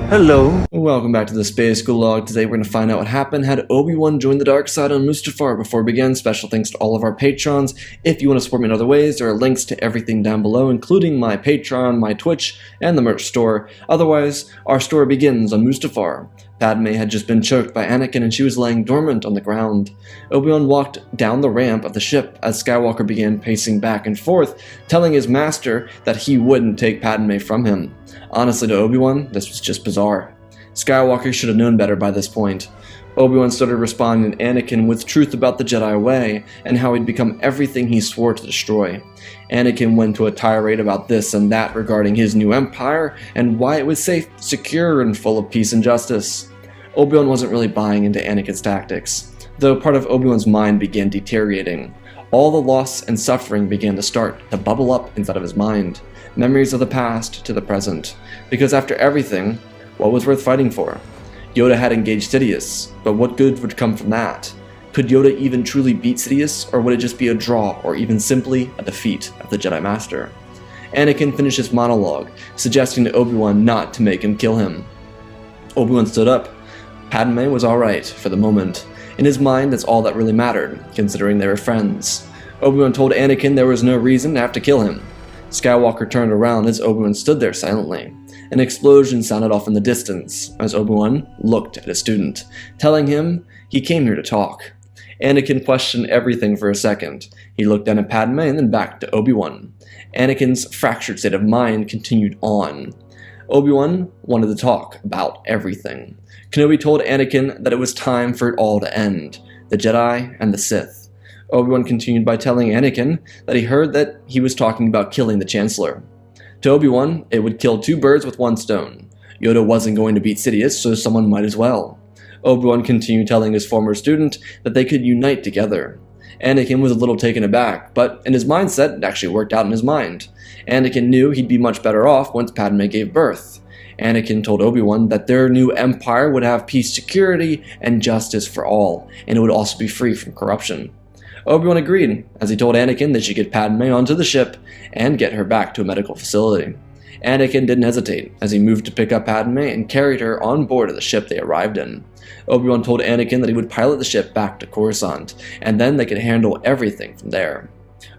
Hello, welcome back to the Space School Log. Today we're going to find out what happened had Obi Wan join the dark side on Mustafar. Before we begin, special thanks to all of our patrons. If you want to support me in other ways, there are links to everything down below, including my Patreon, my Twitch, and the merch store. Otherwise, our story begins on Mustafar. Padme had just been choked by Anakin and she was laying dormant on the ground. Obi-Wan walked down the ramp of the ship as Skywalker began pacing back and forth, telling his master that he wouldn't take Padme from him. Honestly, to Obi-Wan, this was just bizarre. Skywalker should have known better by this point. Obi-Wan started responding to Anakin with truth about the Jedi way and how he'd become everything he swore to destroy. Anakin went to a tirade about this and that regarding his new empire and why it was safe, secure, and full of peace and justice. Obi-Wan wasn't really buying into Anakin's tactics, though part of Obi-Wan's mind began deteriorating. All the loss and suffering began to start to bubble up inside of his mind. Memories of the past to the present. Because after everything, what was worth fighting for? Yoda had engaged Sidious, but what good would come from that? Could Yoda even truly beat Sidious, or would it just be a draw, or even simply a defeat of the Jedi Master? Anakin finished his monologue, suggesting to Obi-Wan not to make him kill him. Obi-Wan stood up. Padme was alright, for the moment. In his mind, that's all that really mattered, considering they were friends. Obi-Wan told Anakin there was no reason to have to kill him. Skywalker turned around as Obi-Wan stood there silently. An explosion sounded off in the distance as Obi-Wan looked at his student, telling him he came here to talk. Anakin questioned everything for a second. He looked down at Padme and then back to Obi-Wan. Anakin's fractured state of mind continued on. Obi-Wan wanted to talk about everything. Kenobi told Anakin that it was time for it all to end, the Jedi and the Sith. Obi-Wan continued by telling Anakin that he heard that he was talking about killing the Chancellor. To Obi-Wan, it would kill two birds with one stone. Yoda wasn't going to beat Sidious, so someone might as well. Obi-Wan continued telling his former student that they could unite together. Anakin was a little taken aback, but in his mindset, it actually worked out in his mind. Anakin knew he'd be much better off once Padme gave birth. Anakin told Obi-Wan that their new empire would have peace, security, and justice for all, and it would also be free from corruption. Obi-Wan agreed, as he told Anakin that she could get Padme onto the ship and get her back to a medical facility. Anakin didn't hesitate, as he moved to pick up Padme and carried her on board of the ship they arrived in. Obi-Wan told Anakin that he would pilot the ship back to Coruscant, and then they could handle everything from there.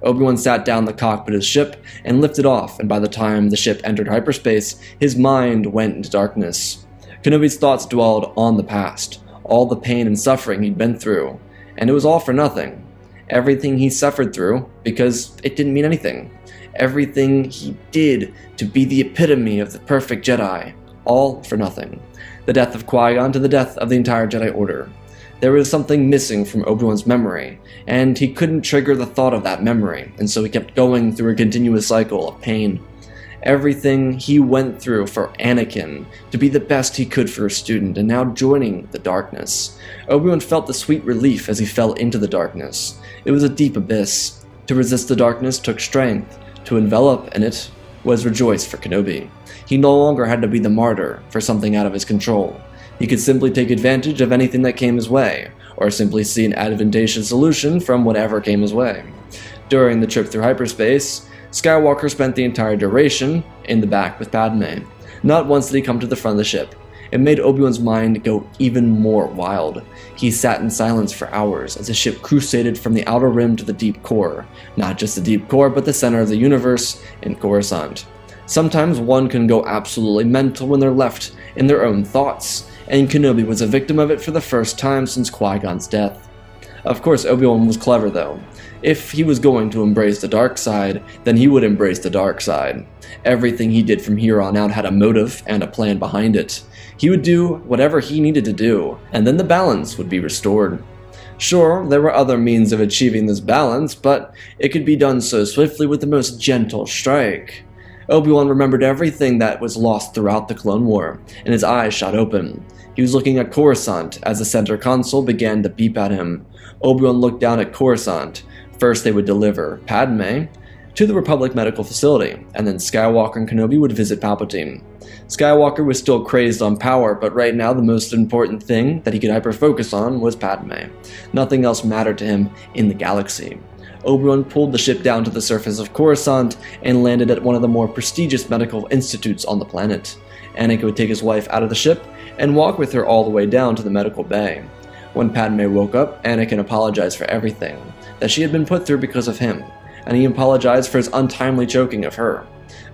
Obi-Wan sat down in the cockpit of his ship and lifted off, and by the time the ship entered hyperspace, his mind went into darkness. Kenobi's thoughts dwelled on the past, all the pain and suffering he'd been through, and it was all for nothing. Everything he suffered through, because it didn't mean anything. Everything he did to be the epitome of the perfect Jedi, all for nothing. The death of Qui-Gon to the death of the entire Jedi Order. There was something missing from Obi-Wan's memory, and he couldn't trigger the thought of that memory, and so he kept going through a continuous cycle of pain. Everything he went through for Anakin to be the best he could for a student, and now joining the darkness. Obi-Wan felt the sweet relief as he fell into the darkness. It was a deep abyss. To resist the darkness took strength. To envelop in it was rejoice for Kenobi. He no longer had to be the martyr for something out of his control. He could simply take advantage of anything that came his way, or simply see an advantageous solution from whatever came his way. During the trip through hyperspace, Skywalker spent the entire duration in the back with Padme. Not once did he come to the front of the ship. It made Obi-Wan's mind go even more wild. He sat in silence for hours as the ship crusaded from the outer rim to the deep core. Not just the deep core, but the center of the universe in Coruscant. Sometimes one can go absolutely mental when they're left in their own thoughts, and Kenobi was a victim of it for the first time since Qui-Gon's death. Of course, Obi-Wan was clever though. If he was going to embrace the dark side, then he would embrace the dark side. Everything he did from here on out had a motive and a plan behind it. He would do whatever he needed to do, and then the balance would be restored. Sure, there were other means of achieving this balance, but it could be done so swiftly with the most gentle strike. Obi-Wan remembered everything that was lost throughout the Clone War, and his eyes shot open. He was looking at Coruscant as the center console began to beep at him. Obi-Wan looked down at Coruscant. First they would deliver Padme to the Republic medical facility, and then Skywalker and Kenobi would visit Palpatine. Skywalker was still crazed on power, but right now the most important thing that he could hyper-focus on was Padme. Nothing else mattered to him in the galaxy. Obi-Wan pulled the ship down to the surface of Coruscant and landed at one of the more prestigious medical institutes on the planet. Anakin would take his wife out of the ship and walk with her all the way down to the medical bay. When Padme woke up, Anakin apologized for everything that she had been put through because of him, and he apologized for his untimely choking of her.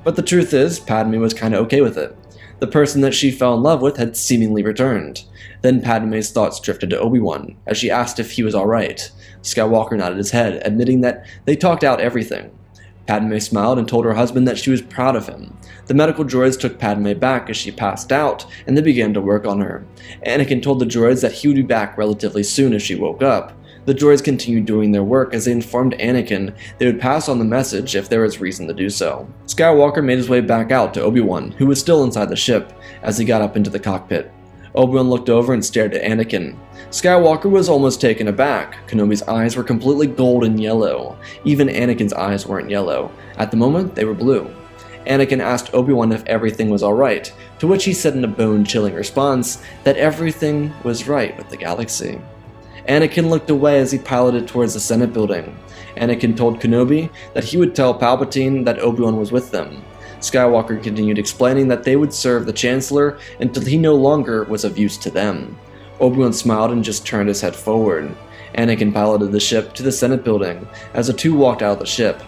But the truth is, Padme was kinda okay with it. The person that she fell in love with had seemingly returned. Then Padme's thoughts drifted to Obi-Wan, as she asked if he was alright. Skywalker nodded his head, admitting that they talked out everything. Padme smiled and told her husband that she was proud of him. The medical droids took Padme back as she passed out, and they began to work on her. Anakin told the droids that he would be back relatively soon as she woke up. The droids continued doing their work as they informed Anakin they would pass on the message if there was reason to do so. Skywalker made his way back out to Obi-Wan, who was still inside the ship, as he got up into the cockpit. Obi-Wan looked over and stared at Anakin. Skywalker was almost taken aback. Kenobi's eyes were completely gold and yellow. Even Anakin's eyes weren't yellow. At the moment, they were blue. Anakin asked Obi-Wan if everything was alright, to which he said in a bone-chilling response that everything was right with the galaxy. Anakin looked away as he piloted towards the Senate building. Anakin told Kenobi that he would tell Palpatine that Obi-Wan was with them. Skywalker continued explaining that they would serve the Chancellor until he no longer was of use to them. Obi-Wan smiled and just turned his head forward. Anakin piloted the ship to the Senate building as the two walked out of the ship.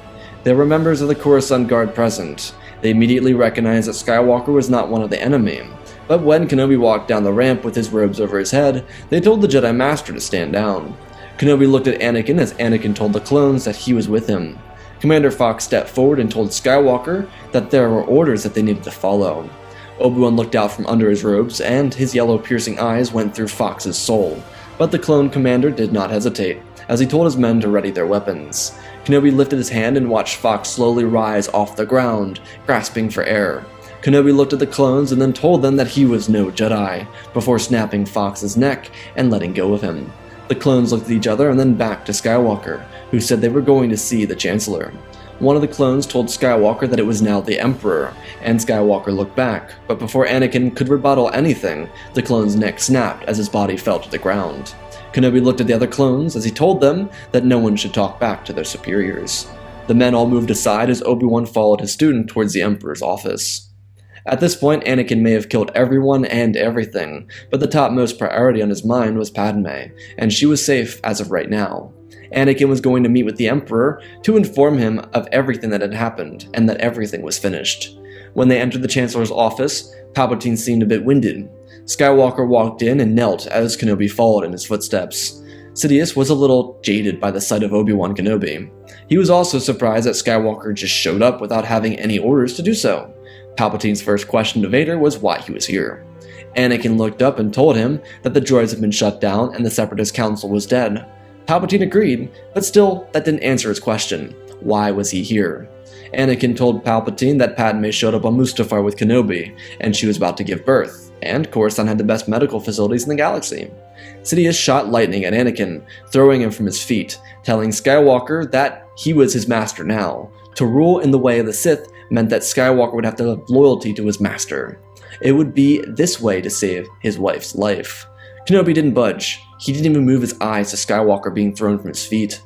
There were members of the Coruscant Guard present. They immediately recognized that Skywalker was not one of the enemy. But when Kenobi walked down the ramp with his robes over his head, they told the Jedi Master to stand down. Kenobi looked at Anakin as Anakin told the clones that he was with him. Commander Fox stepped forward and told Skywalker that there were orders that they needed to follow. Obi-Wan looked out from under his robes, and his yellow piercing eyes went through Fox's soul. But the clone commander did not hesitate, as he told his men to ready their weapons. Kenobi lifted his hand and watched Fox slowly rise off the ground, grasping for air. Kenobi looked at the clones and then told them that he was no Jedi, before snapping Fox's neck and letting go of him. The clones looked at each other and then back to Skywalker, who said they were going to see the Chancellor. One of the clones told Skywalker that it was now the Emperor, and Skywalker looked back, but before Anakin could rebuttal anything, the clone's neck snapped as his body fell to the ground. Kenobi looked at the other clones as he told them that no one should talk back to their superiors. The men all moved aside as Obi-Wan followed his student towards the Emperor's office. At this point, Anakin may have killed everyone and everything, but the topmost priority on his mind was Padme, and she was safe as of right now. Anakin was going to meet with the Emperor to inform him of everything that had happened, and that everything was finished. When they entered the Chancellor's office, Palpatine seemed a bit winded. Skywalker walked in and knelt as Kenobi followed in his footsteps. Sidious was a little jaded by the sight of Obi Wan Kenobi. He was also surprised that Skywalker just showed up without having any orders to do so. Palpatine's first question to Vader was why he was here. Anakin looked up and told him that the droids had been shut down and the Separatist Council was dead. Palpatine agreed, but still, that didn't answer his question. Why was he here? Anakin told Palpatine that Padme showed up on Mustafar with Kenobi, and she was about to give birth, and Coruscant had the best medical facilities in the galaxy. Sidious shot lightning at Anakin, throwing him from his feet, telling Skywalker that he was his master now. To rule in the way of the Sith meant that Skywalker would have to have loyalty to his master. It would be this way to save his wife's life. Kenobi didn't budge. He didn't even move his eyes to Skywalker being thrown from his feet.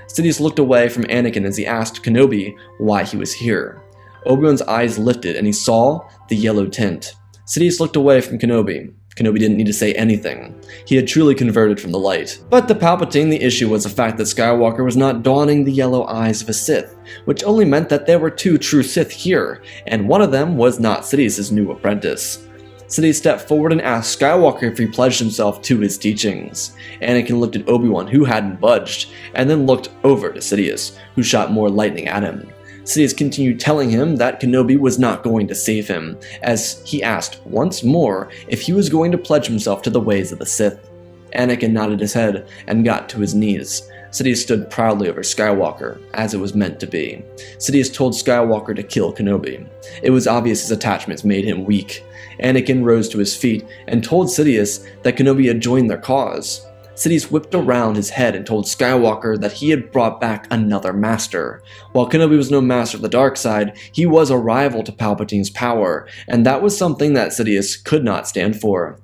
Sidious looked away from Anakin as he asked Kenobi why he was here. Obi-Wan's eyes lifted and he saw the yellow tint. Sidious looked away from Kenobi. Kenobi didn't need to say anything. He had truly converted from the light. But to Palpatine, the issue was the fact that Skywalker was not donning the yellow eyes of a Sith, which only meant that there were two true Sith here, and one of them was not Sidious's new apprentice. Sidious stepped forward and asked Skywalker if he pledged himself to his teachings. Anakin looked at Obi-Wan, who hadn't budged, and then looked over to Sidious, who shot more lightning at him. Sidious continued telling him that Kenobi was not going to save him, as he asked once more if he was going to pledge himself to the ways of the Sith. Anakin nodded his head and got to his knees. Sidious stood proudly over Skywalker, as it was meant to be. Sidious told Skywalker to kill Kenobi. It was obvious his attachments made him weak. Anakin rose to his feet and told Sidious that Kenobi had joined their cause. Sidious whipped around his head and told Skywalker that he had brought back another master. While Kenobi was no master of the dark side, he was a rival to Palpatine's power, and that was something that Sidious could not stand for.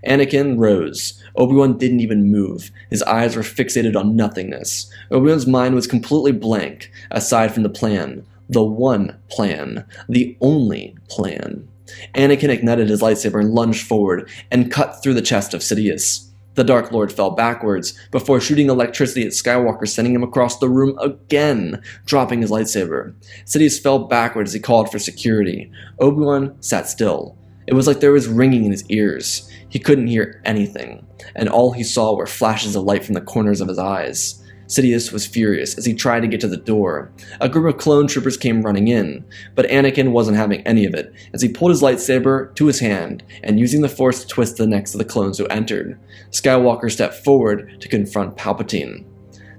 Anakin rose. Obi-Wan didn't even move. His eyes were fixated on nothingness. Obi-Wan's mind was completely blank, aside from the plan. The one plan. The only plan. Anakin ignited his lightsaber and lunged forward and cut through the chest of Sidious. The Dark Lord fell backwards before shooting electricity at Skywalker, sending him across the room again, dropping his lightsaber. Sidious fell backward as he called for security. Obi-Wan sat still. It was like there was ringing in his ears. He couldn't hear anything, and all he saw were flashes of light from the corners of his eyes. Sidious was furious as he tried to get to the door. A group of clone troopers came running in, but Anakin wasn't having any of it as he pulled his lightsaber to his hand and using the Force to twist the necks of the clones who entered. Skywalker stepped forward to confront Palpatine.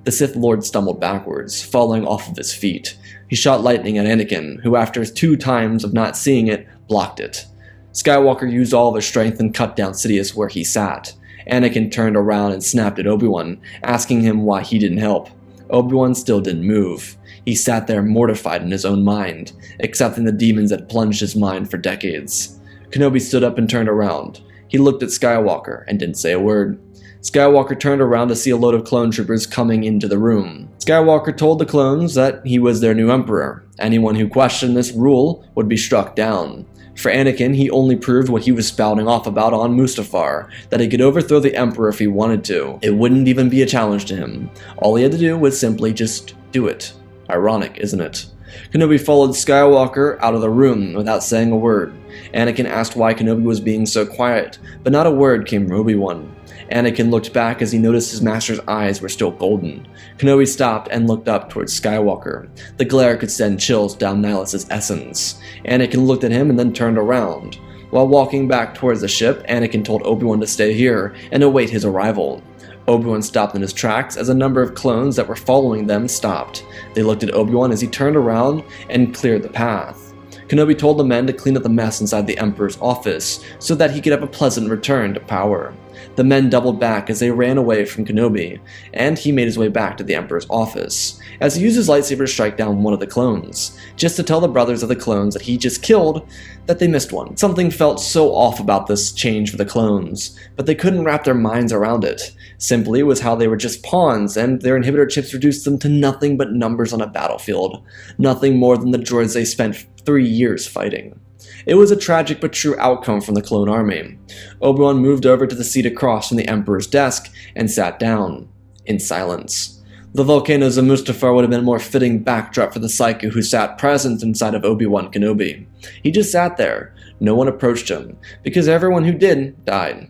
The Sith Lord stumbled backwards, falling off of his feet. He shot lightning at Anakin, who after 2 times of not seeing it, blocked it. Skywalker used all of his strength and cut down Sidious where he sat. Anakin turned around and snapped at Obi-Wan, asking him why he didn't help. Obi-Wan still didn't move. He sat there mortified in his own mind, accepting the demons that plunged his mind for decades. Kenobi stood up and turned around. He looked at Skywalker and didn't say a word. Skywalker turned around to see a load of clone troopers coming into the room. Skywalker told the clones that he was their new emperor. Anyone who questioned this rule would be struck down. For Anakin, he only proved what he was spouting off about on Mustafar, that he could overthrow the Emperor if he wanted to. It wouldn't even be a challenge to him. All he had to do was simply just do it. Ironic, isn't it? Kenobi followed Skywalker out of the room without saying a word. Anakin asked why Kenobi was being so quiet, but not a word came from Obi-Wan. Anakin looked back as he noticed his master's eyes were still golden. Kenobi stopped and looked up towards Skywalker. The glare could send chills down Nihilus's essence. Anakin looked at him and then turned around. While walking back towards the ship, Anakin told Obi-Wan to stay here and await his arrival. Obi-Wan stopped in his tracks as a number of clones that were following them stopped. They looked at Obi-Wan as he turned around and cleared the path. Kenobi told the men to clean up the mess inside the Emperor's office so that he could have a pleasant return to power. The men doubled back as they ran away from Kenobi, and he made his way back to the Emperor's office, as he used his lightsaber to strike down one of the clones, just to tell the brothers of the clones that he just killed that they missed one. Something felt so off about this change for the clones, but they couldn't wrap their minds around it. Simply, it was how they were just pawns, and their inhibitor chips reduced them to nothing but numbers on a battlefield. Nothing more than the droids they spent 3 years fighting. It was a tragic but true outcome from the clone army. Obi-Wan moved over to the seat across from the Emperor's desk and sat down, in silence. The volcanoes of Mustafar would have been a more fitting backdrop for the psycho who sat present inside of Obi-Wan Kenobi. He just sat there. No one approached him, because everyone who did died.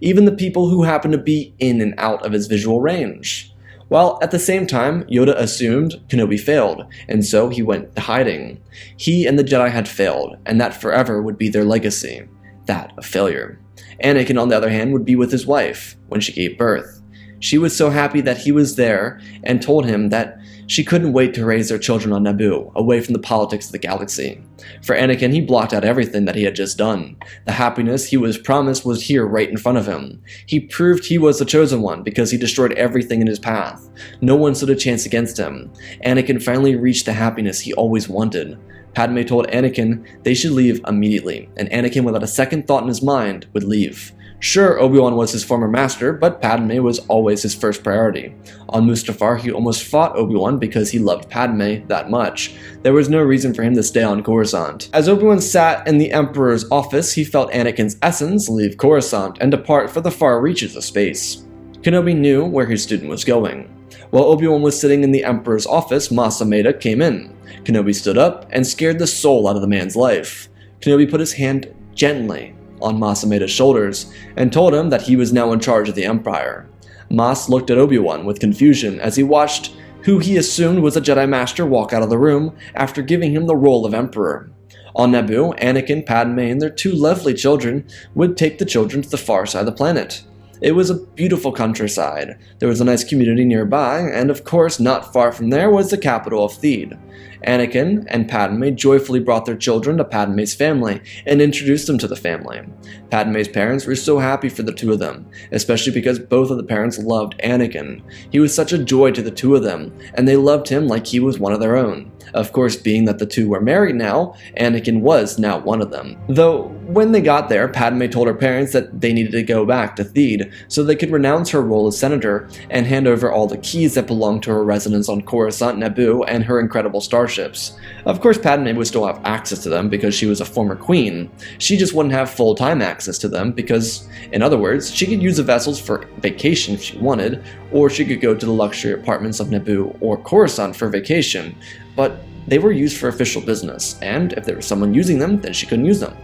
Even the people who happened to be in and out of his visual range. While at the same time, Yoda assumed Kenobi failed, and so he went to hiding. He and the Jedi had failed, and that forever would be their legacy. That of failure. Anakin, on the other hand, would be with his wife when she gave birth. She was so happy that he was there and told him that she couldn't wait to raise their children on Naboo, away from the politics of the galaxy. For Anakin, he blocked out everything that he had just done. The happiness he was promised was here right in front of him. He proved he was the chosen one because he destroyed everything in his path. No one stood a chance against him. Anakin finally reached the happiness he always wanted. Padme told Anakin they should leave immediately, and Anakin, without a second thought in his mind, would leave. Sure, Obi-Wan was his former master, but Padme was always his first priority. On Mustafar, he almost fought Obi-Wan because he loved Padme that much. There was no reason for him to stay on Coruscant. As Obi-Wan sat in the Emperor's office, he felt Anakin's essence leave Coruscant and depart for the far reaches of space. Kenobi knew where his student was going. While Obi-Wan was sitting in the Emperor's office, Mas Amedda came in. Kenobi stood up and scared the soul out of the man's life. Kenobi put his hand gently on Mas Amedda's shoulders and told him that he was now in charge of the Empire. Mas looked at Obi-Wan with confusion as he watched who he assumed was a Jedi Master walk out of the room after giving him the role of Emperor. On Naboo, Anakin, Padme, and their 2 lovely children would take the children to the far side of the planet. It was a beautiful countryside. There was a nice community nearby, and of course, not far from there was the capital of Theed. Anakin and Padme joyfully brought their children to Padme's family and introduced them to the family. Padme's parents were so happy for the 2 of them, especially because both of the parents loved Anakin. He was such a joy to the 2 of them, and they loved him like he was one of their own. Of course, being that the 2 were married now, Anakin was now one of them. Though, when they got there, Padme told her parents that they needed to go back to Theed so they could renounce her role as senator and hand over all the keys that belonged to her residence on Coruscant, Naboo, and her incredible starship. starships. Of course, Padme would still have access to them because she was a former queen. She just wouldn't have full-time access to them because, in other words, she could use the vessels for vacation if she wanted, or she could go to the luxury apartments of Naboo or Coruscant for vacation, but they were used for official business, and if there was someone using them, then she couldn't use them.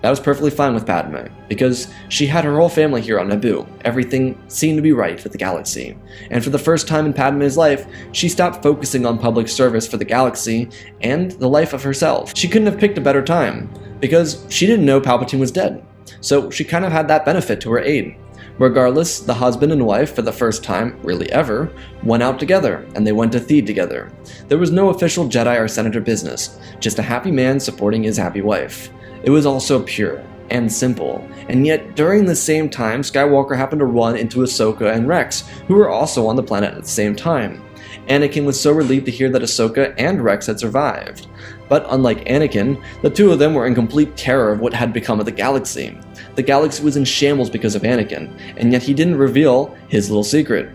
That was perfectly fine with Padme, because she had her whole family here on Naboo. Everything seemed to be right with the galaxy. And for the first time in Padme's life, she stopped focusing on public service for the galaxy and the life of herself. She couldn't have picked a better time, because she didn't know Palpatine was dead. So she kind of had that benefit to her aid. Regardless, the husband and wife, for the first time, really ever, went out together, and they went to Theed together. There was no official Jedi or Senator business, just a happy man supporting his happy wife. It was all so pure and simple, and yet during the same time, Skywalker happened to run into Ahsoka and Rex, who were also on the planet at the same time. Anakin was so relieved to hear that Ahsoka and Rex had survived. But unlike Anakin, the two of them were in complete terror of what had become of the galaxy. The galaxy was in shambles because of Anakin, and yet he didn't reveal his little secret.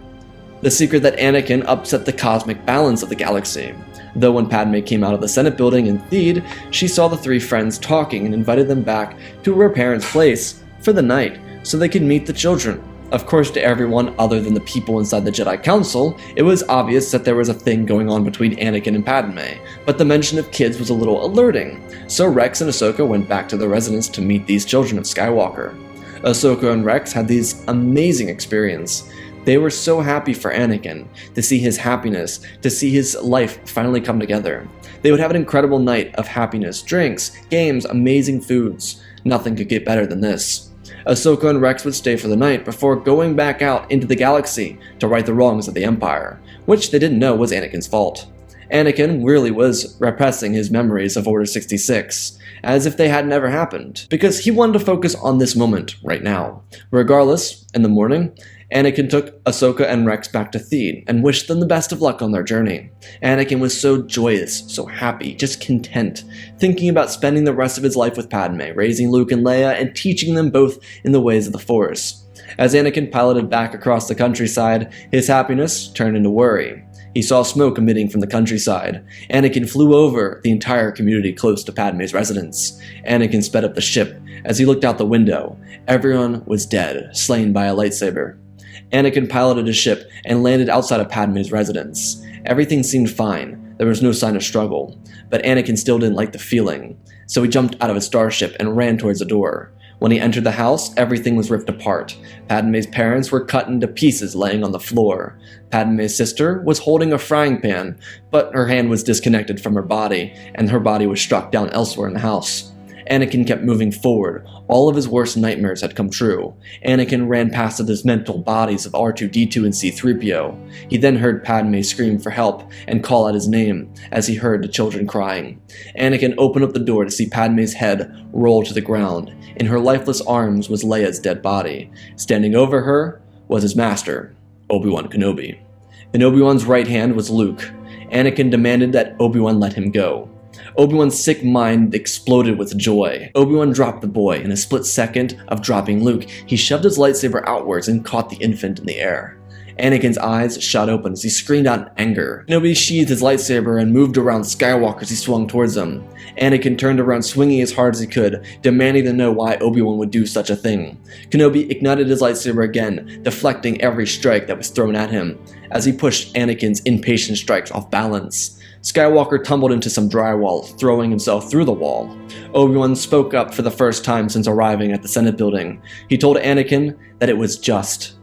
The secret that Anakin upset the cosmic balance of the galaxy. Though when Padme came out of the Senate building in Theed, she saw the three friends talking and invited them back to her parents' place for the night so they could meet the children. Of course, to everyone other than the people inside the Jedi Council, it was obvious that there was a thing going on between Anakin and Padme, but the mention of kids was a little alerting, so Rex and Ahsoka went back to their residence to meet these children of Skywalker. Ahsoka and Rex had these amazing experiences. They were so happy for Anakin, to see his happiness, to see his life finally come together. They would have an incredible night of happiness, drinks, games, amazing foods. Nothing could get better than this. Ahsoka and Rex would stay for the night before going back out into the galaxy to right the wrongs of the Empire, which they didn't know was Anakin's fault. Anakin really was repressing his memories of Order 66, as if they had never happened, because he wanted to focus on this moment right now. Regardless, in the morning, Anakin took Ahsoka and Rex back to Theed and wished them the best of luck on their journey. Anakin was so joyous, so happy, just content, thinking about spending the rest of his life with Padme, raising Luke and Leia, and teaching them both in the ways of the Force. As Anakin piloted back across the countryside, his happiness turned into worry. He saw smoke emitting from the countryside. Anakin flew over the entire community close to Padme's residence. Anakin sped up the ship. As he looked out the window, everyone was dead, slain by a lightsaber. Anakin piloted his ship and landed outside of Padme's residence. Everything seemed fine. There was no sign of struggle. But Anakin still didn't like the feeling, so he jumped out of his starship and ran towards the door. When he entered the house, everything was ripped apart. Padme's parents were cut into pieces laying on the floor. Padme's sister was holding a frying pan, but her hand was disconnected from her body, and her body was struck down elsewhere in the house. Anakin kept moving forward. All of his worst nightmares had come true. Anakin ran past the dismantled bodies of R2-D2 and C-3PO. He then heard Padme scream for help and call out his name as he heard the children crying. Anakin opened up the door to see Padme's head roll to the ground. In her lifeless arms was Leia's dead body. Standing over her was his master, Obi Wan Kenobi. In Obi-Wan's right hand was Luke. Anakin demanded that Obi-Wan let him go. Obi-Wan's sick mind exploded with joy. Obi-Wan dropped the boy. In a split second of dropping Luke, he shoved his lightsaber outwards and caught the infant in the air. Anakin's eyes shot open as he screamed out in anger. Kenobi sheathed his lightsaber and moved around Skywalker as he swung towards him. Anakin turned around swinging as hard as he could, demanding to know why Obi-Wan would do such a thing. Kenobi ignited his lightsaber again, deflecting every strike that was thrown at him, as he pushed Anakin's impatient strikes off balance. Skywalker tumbled into some drywall, throwing himself through the wall. Obi-Wan spoke up for the first time since arriving at the Senate building. He told Anakin that it was just.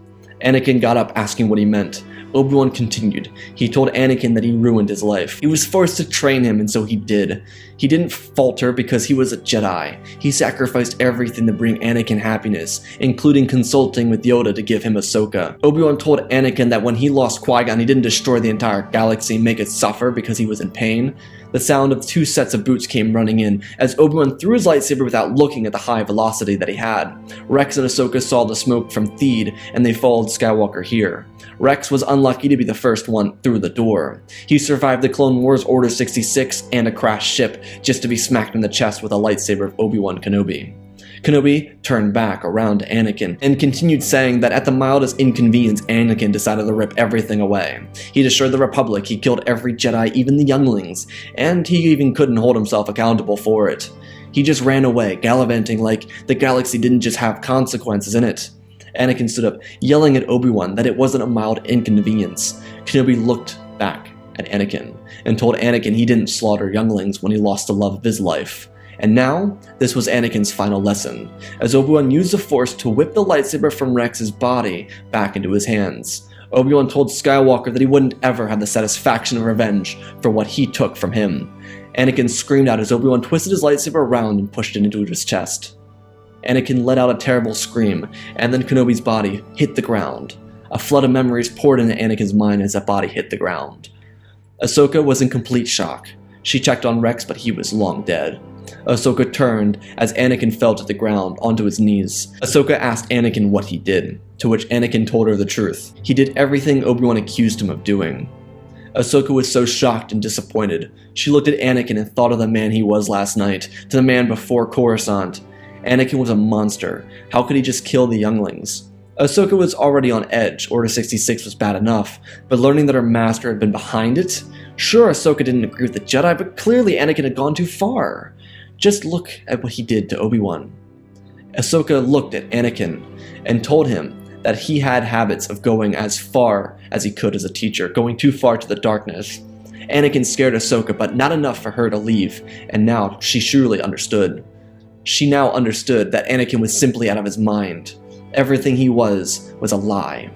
Anakin got up asking what he meant. Obi-Wan continued. He told Anakin that he ruined his life. He was forced to train him, and so he did. He didn't falter because he was a Jedi. He sacrificed everything to bring Anakin happiness, including consulting with Yoda to give him Ahsoka. Obi-Wan told Anakin that when he lost Qui-Gon, he didn't destroy the entire galaxy and make it suffer because he was in pain. The sound of 2 sets of boots came running in as Obi-Wan threw his lightsaber without looking at the high velocity that he had. Rex and Ahsoka saw the smoke from Theed, and they followed Skywalker here. Rex was unlucky to be the first one through the door. He survived the Clone Wars Order 66 and a crashed ship just to be smacked in the chest with a lightsaber of Obi Wan Kenobi. Kenobi turned back around to Anakin and continued saying that at the mildest inconvenience, Anakin decided to rip everything away. He destroyed the Republic, he killed every Jedi, even the younglings, and he even couldn't hold himself accountable for it. He just ran away, gallivanting like the galaxy didn't just have consequences in it. Anakin stood up, yelling at Obi-Wan that it wasn't a mild inconvenience. Kenobi looked back at Anakin and told Anakin he didn't slaughter younglings when he lost the love of his life. And now, this was Anakin's final lesson, as Obi-Wan used the Force to whip the lightsaber from Rex's body back into his hands. Obi-Wan told Skywalker that he wouldn't ever have the satisfaction of revenge for what he took from him. Anakin screamed out as Obi-Wan twisted his lightsaber around and pushed it into his chest. Anakin let out a terrible scream, and then Kenobi's body hit the ground. A flood of memories poured into Anakin's mind as that body hit the ground. Ahsoka was in complete shock. She checked on Rex, but he was long dead. Ahsoka turned as Anakin fell to the ground onto his knees. Ahsoka asked Anakin what he did, to which Anakin told her the truth. He did everything Obi-Wan accused him of doing. Ahsoka was so shocked and disappointed. She looked at Anakin and thought of the man he was last night, to the man before Coruscant. Anakin was a monster. How could he just kill the younglings? Ahsoka was already on edge. Order 66 was bad enough, but learning that her master had been behind it? Sure, Ahsoka didn't agree with the Jedi, but clearly Anakin had gone too far. Just look at what he did to Obi-Wan. Ahsoka looked at Anakin and told him that he had habits of going as far as he could as a teacher, going too far to the darkness. Anakin scared Ahsoka, but not enough for her to leave, and now she surely understood. She now understood that Anakin was simply out of his mind. Everything he was a lie.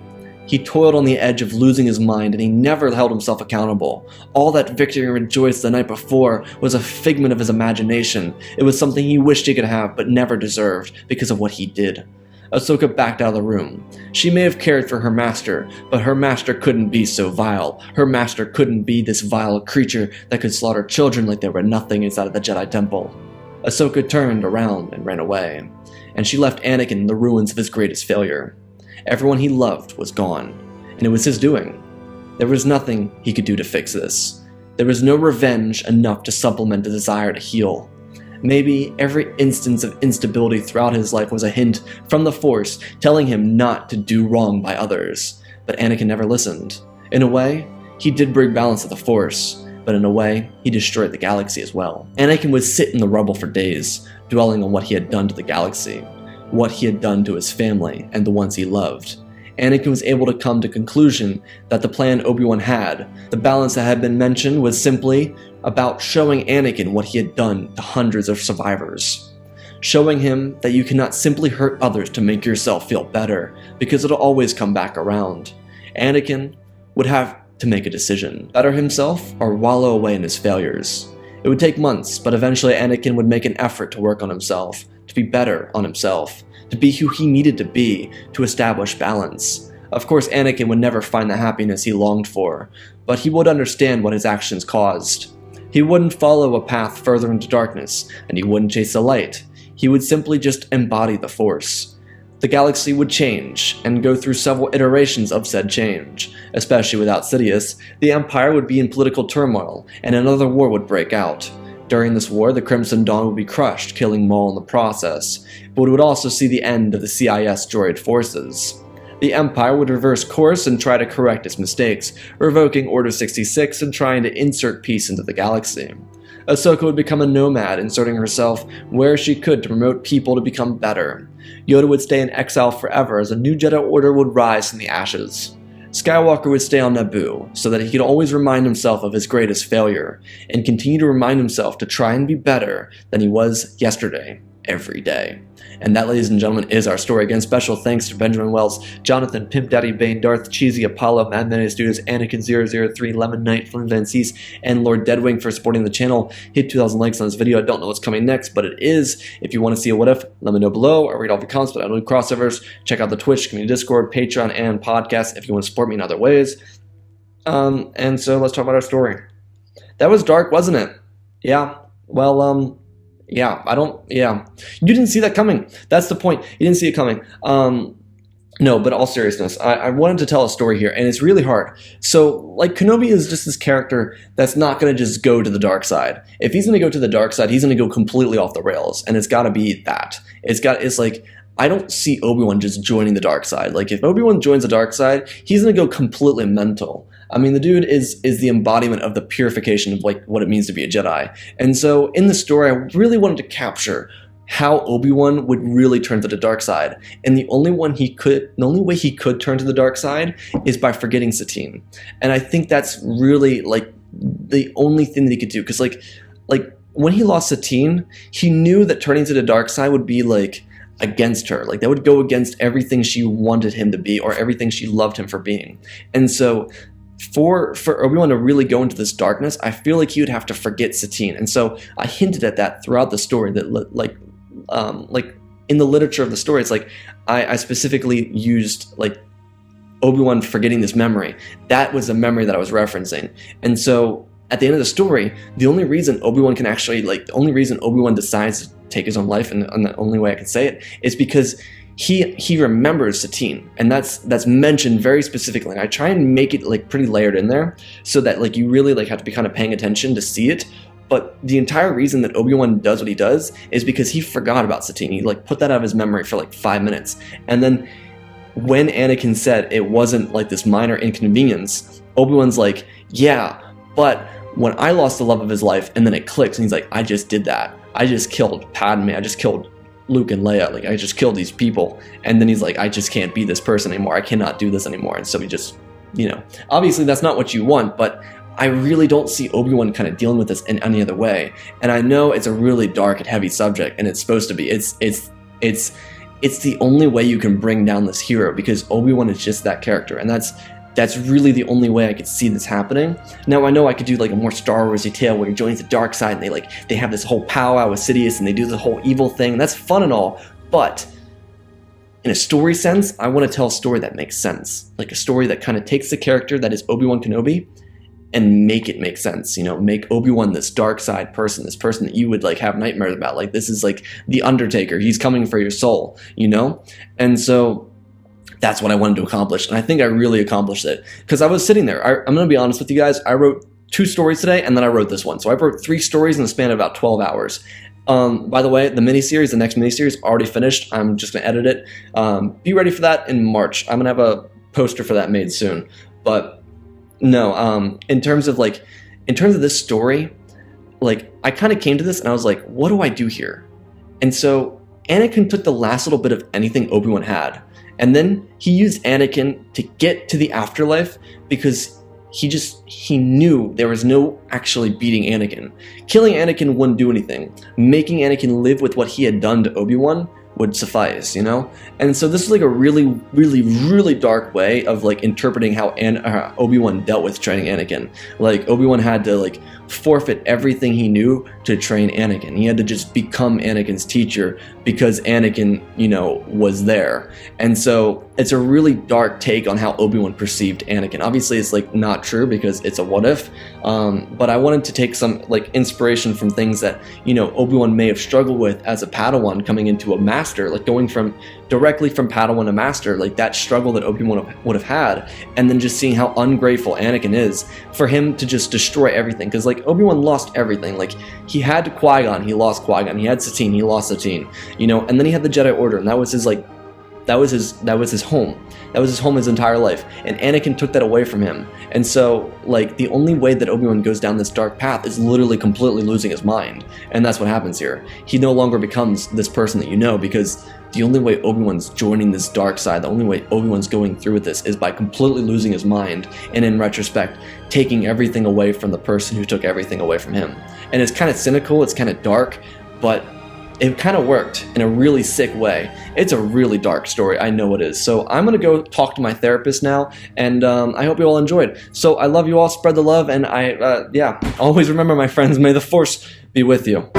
He toiled on the edge of losing his mind, and he never held himself accountable. All that victory and rejoice the night before was a figment of his imagination. It was something he wished he could have, but never deserved, because of what he did. Ahsoka backed out of the room. She may have cared for her master, but her master couldn't be so vile. Her master couldn't be this vile creature that could slaughter children like they were nothing inside of the Jedi Temple. Ahsoka turned around and ran away, and she left Anakin in the ruins of his greatest failure. Everyone he loved was gone, and it was his doing. There was nothing he could do to fix this. There was no revenge enough to supplement the desire to heal. Maybe every instance of instability throughout his life was a hint from the Force telling him not to do wrong by others, but Anakin never listened. In a way, he did bring balance to the Force, but in a way, he destroyed the galaxy as well. Anakin would sit in the rubble for days, dwelling on what he had done to the galaxy, what he had done to his family and the ones he loved. Anakin was able to come to conclusion that the plan Obi-Wan had, the balance that had been mentioned, was simply about showing Anakin what he had done to hundreds of survivors. Showing him that you cannot simply hurt others to make yourself feel better, because it'll always come back around. Anakin would have to make a decision, better himself or wallow away in his failures. It would take months, but eventually Anakin would make an effort to work on himself, to be better on himself, to be who he needed to be, to establish balance. Of course, Anakin would never find the happiness he longed for, but he would understand what his actions caused. He wouldn't follow a path further into darkness, and he wouldn't chase the light. He would simply just embody the Force. The galaxy would change, and go through several iterations of said change. Especially without Sidious, the Empire would be in political turmoil, and another war would break out. During this war, the Crimson Dawn would be crushed, killing Maul in the process, but it would also see the end of the CIS droid forces. The Empire would reverse course and try to correct its mistakes, revoking Order 66 and trying to insert peace into the galaxy. Ahsoka would become a nomad, inserting herself where she could to promote people to become better. Yoda would stay in exile forever as a new Jedi Order would rise from the ashes. Skywalker would stay on Naboo so that he could always remind himself of his greatest failure, and continue to remind himself to try and be better than he was yesterday, every day. And that, ladies and gentlemen, is our story. Again, special thanks to Benjamin Wells, Jonathan, Pimp Daddy Bane, Darth Cheesy, Apollo, Mad Mania Studios, Anakin003, Lemon Knight, Flynn Van Cease, and Lord Deadwing for supporting the channel. Hit 2,000 likes on this video. I don't know what's coming next, but it is. If you want to see a what if, let me know below. I read all the comments, but I don't do crossovers. Check out the Twitch, community Discord, Patreon, and podcast if you want to support me in other ways. And so let's talk about our story. That was dark, wasn't it? Yeah. Well, yeah, you didn't see that coming. That's the point. You didn't see it coming. No, but all seriousness, I wanted to tell a story here, and it's really hard. So, like, Kenobi is just this character that's not going to just go to the dark side. If he's going to go to the dark side, he's going to go completely off the rails, and it's got to be that. It's like, I don't see Obi-Wan just joining the dark side. Like, if Obi-Wan joins the dark side, he's going to go completely mental. I mean, the dude is the embodiment of the purification of, like, what it means to be a Jedi. And so, in the story, I really wanted to capture how Obi-Wan would really turn to the dark side. And the only way he could turn to the dark side is by forgetting Satine. And I think that's really, like, the only thing that he could do. Because, like when he lost Satine, he knew that turning to the dark side would be, like, against her. Like, that would go against everything she wanted him to be or everything she loved him for being. And so for Obi-Wan to really go into this darkness, I feel like he would have to forget Satine. And so I hinted at that throughout the story, that like in the literature of the story, it's like I specifically used, like, Obi-Wan forgetting this memory. That was a memory that I was referencing. And so at the end of the story, the only reason Obi-Wan decides to take his own life, and the only way I can say it, is because he remembers Satine, and that's mentioned very specifically. And I try and make it, like, pretty layered in there, so that, like, you really, like, have to be kind of paying attention to see it. But the entire reason that Obi-Wan does what he does is because he forgot about Satine. He, like, put that out of his memory for, like, 5 minutes. And then when Anakin said it wasn't, like, this minor inconvenience, Obi-Wan's like, yeah, but when I lost the love of his life, and then it clicks, and he's like, I just did that. I just killed Padme. I just killed Luke and Leia. Like, I just killed these people. And then he's like, I just can't be this person anymore. I cannot do this anymore. And so he just, obviously that's not what you want, but I really don't see Obi-Wan kind of dealing with this in any other way. And I know it's a really dark and heavy subject, and it's supposed to be. It's the only way you can bring down this hero, because Obi-Wan is just that character, and that's really the only way I could see this happening. Now, I know I could do, like, a more Star Wars-y tale where he joins the dark side, and they have this whole powwow with Sidious, and they do the whole evil thing, and that's fun and all, but in a story sense, I want to tell a story that makes sense. Like, a story that kind of takes the character that is Obi-Wan Kenobi and make it make sense, make Obi-Wan this dark side person, this person that you would, like, have nightmares about. Like, this is like the Undertaker. He's coming for your soul, And so that's what I wanted to accomplish, and I think I really accomplished it, because I was sitting there. I'm going to be honest with you guys. I wrote 2 stories today, and then I wrote this one. So I wrote 3 stories in the span of about 12 hours. By the way, the next miniseries, already finished. I'm just going to edit it. Be ready for that in March. I'm going to have a poster for that made soon. But no, in terms of this story, like, I kind of came to this and I was like, what do I do here? And so Anakin took the last little bit of anything Obi-Wan had, and then he used Anakin to get to the afterlife, because he knew there was no actually beating Anakin. Killing Anakin wouldn't do anything. Making Anakin live with what he had done to Obi-Wan would suffice, And so this is, like, a really, really, really dark way of, like, interpreting how Obi-Wan dealt with training Anakin. Like, Obi-Wan had to, like, forfeit everything he knew to train Anakin. He had to just become Anakin's teacher because Anakin, was there. And so it's a really dark take on how Obi-Wan perceived Anakin. Obviously, it's, like, not true because it's a what if, but I wanted to take some, like, inspiration from things that, Obi-Wan may have struggled with as a Padawan coming into a master, like, going directly from Padawan to master, like, that struggle that Obi-Wan would have had, and then just seeing how ungrateful Anakin is for him to just destroy everything. Because, like, Obi-Wan lost everything. Like, he had Qui-Gon, he lost Qui-Gon. He had Satine, he lost Satine. And then he had the Jedi Order, and that was his, like, that was his home. That was his home his entire life. And Anakin took that away from him. And so, like, the only way that Obi-Wan goes down this dark path is literally completely losing his mind. And that's what happens here. He no longer becomes this person that because the only way Obi-Wan's joining this dark side, the only way Obi-Wan's going through with this is by completely losing his mind, and in retrospect, taking everything away from the person who took everything away from him. And it's kind of cynical, it's kind of dark, but it kind of worked in a really sick way. It's a really dark story, I know it is. So I'm going to go talk to my therapist now, and I hope you all enjoyed. So I love you all, spread the love, and always remember, my friends, may the Force be with you.